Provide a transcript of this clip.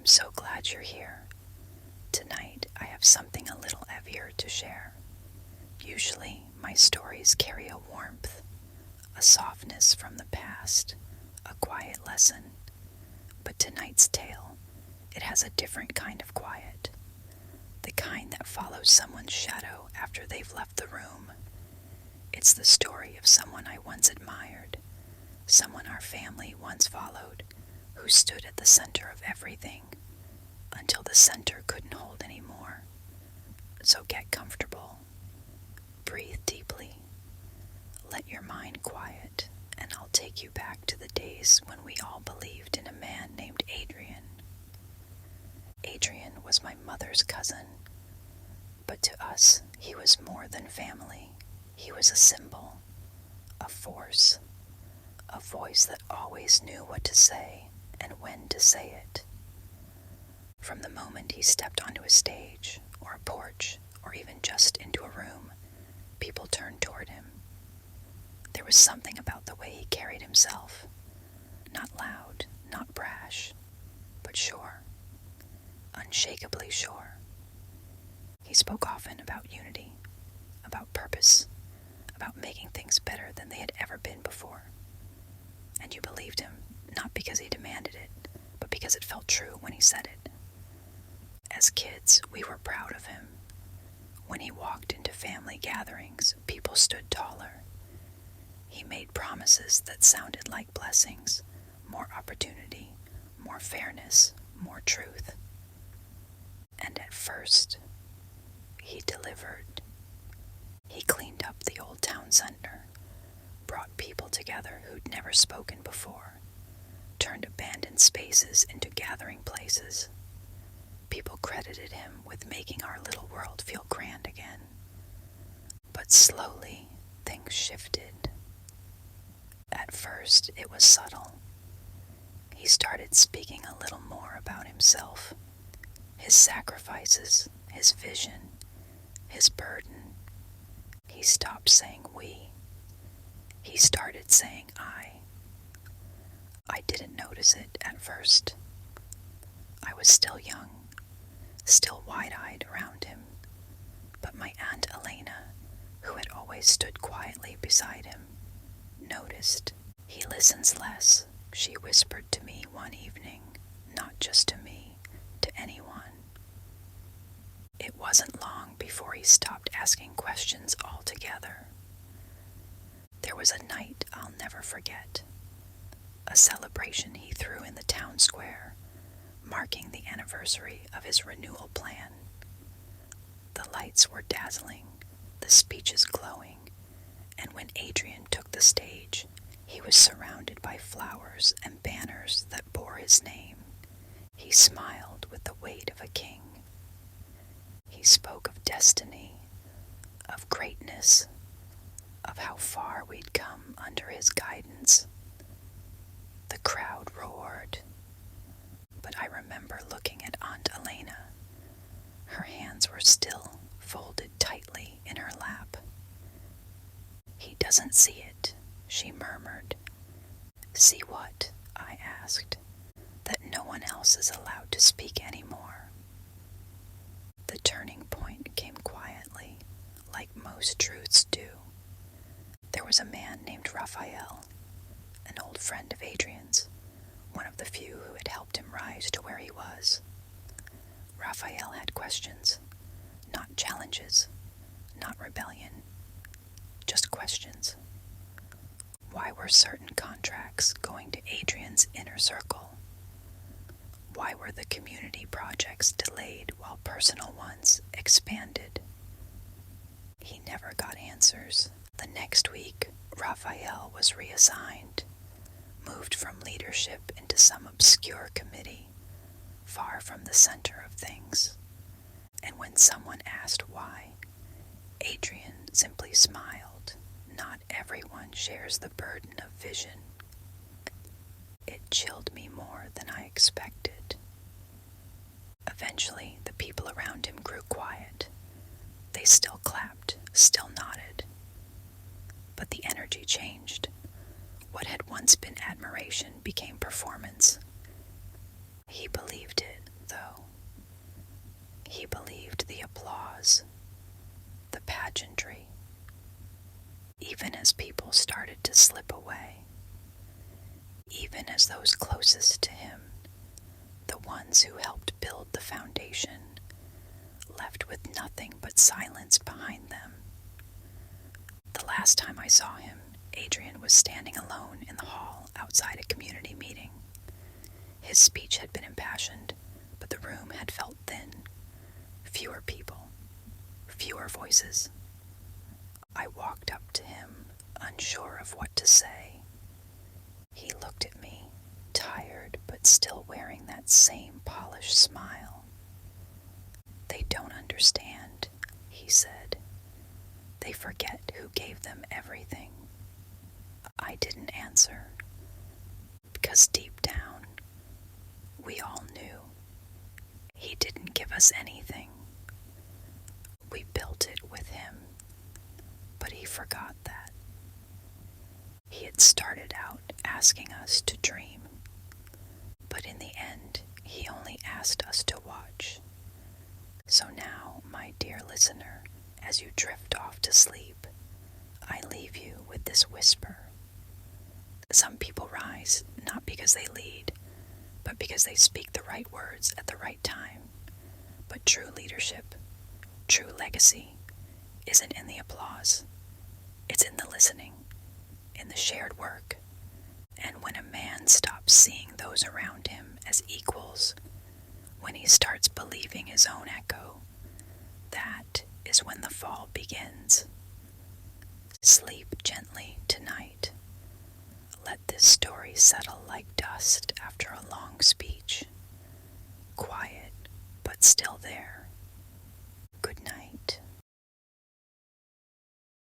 so glad you're here. Tonight, I have something a little heavier to share. Usually, my stories carry a warmth, a softness from the past, a quiet lesson. But tonight's tale, it has a different kind of quiet. The kind that follows someone's shadow after they've left the room. It's the story of someone I once admired, someone our family once followed, who stood at the center of everything, until the center couldn't hold anymore. So get comfortable, breathe deeply, let your mind quiet, and I'll take you back to the days when we all believed in a man named Adrian. Adrian was my mother's cousin, but to us, he was more than family. He was a symbol, a force, a voice that always knew what to say and when to say it. From the moment he stepped onto a stage, or a porch, or even just into a room, people turned toward him. There was something about the way he carried himself. Not loud, not brash, but sure. Unshakably sure. He spoke often about unity, about purpose, about making things better than they had ever been before. And you believed him, not because he demanded it, but because it felt true when he said it. As kids, we were proud of him. When he walked into family gatherings, people stood taller. He made promises that sounded like blessings, more opportunity, more fairness, more truth. And at first, he delivered. He cleaned up the old town center, brought people together who'd never spoken before, turned abandoned spaces into gathering places. People credited him with making our little world feel grand again. But slowly, things shifted. At first, it was subtle. He started speaking a little more about himself, his sacrifices, his vision, his burden. He stopped saying we. He started saying I. I didn't notice it at first. I was still young, still wide-eyed around him, but my Aunt Elena, who had always stood quietly beside him, noticed. He listens less, she whispered to me one evening, not just to me, to anyone. It wasn't long before he stopped asking questions altogether. There was a night I'll never forget, a celebration he threw in the town square, marking the anniversary of his renewal plan. The lights were dazzling, the speeches glowing, and when Adrian took the stage, he was surrounded by flowers and banners that bore his name. He smiled with the weight of a king. He spoke of destiny, of greatness, of how far we'd come under his guidance. The crowd roared, but I remember looking at Aunt Elena. Her hands were still folded tightly in her lap. He doesn't see it, she murmured. See what? I asked. That no one else is allowed to speak anymore. The turning point came quietly, like most truths do. There was a man named Raphael, an old friend of Adrian's, one of the few who had helped him rise to where he was. Raphael had questions, not challenges, not rebellion, just questions. Why were certain contracts going to Adrian's inner circle? Why were the community projects delayed while personal ones expanded? He never got answers. The next week, Raphael was reassigned, moved from leadership into some obscure committee, far from the center of things. And when someone asked why, Adrian simply smiled. Not everyone shares the burden of vision. It chilled me more than I expected. Eventually, the people around him grew quiet. They still clapped, still nodded. But the energy changed. What had once been admiration became performance. He believed it, people started to slip away, even as those closest to him, the ones who helped build the foundation, left with nothing but silence behind them. The last time I saw him, Adrian was standing alone in the hall outside a community meeting. His speech had been impassioned, but the room had felt thin. Fewer people, fewer voices. I walked up to him, unsure of what to say. He looked at me, tired but still wearing that same polished smile. "They don't understand," he said. "They forget who gave them everything." I didn't answer, because deep down, we all knew. He didn't give us anything. We built it with him, but he forgot that. He had started out asking us to dream, but in the end, he only asked us to watch. So now, my dear listener, as you drift off to sleep, I leave you with this whisper. Some people rise not because they lead, but because they speak the right words at the right time. But true leadership, true legacy, isn't in the applause. It's in the listening, in the shared work. And when a man stops seeing those around him as equals, when he starts believing his own echo, that is when the fall begins. Sleep gently tonight. Let this story settle like dust after a long speech.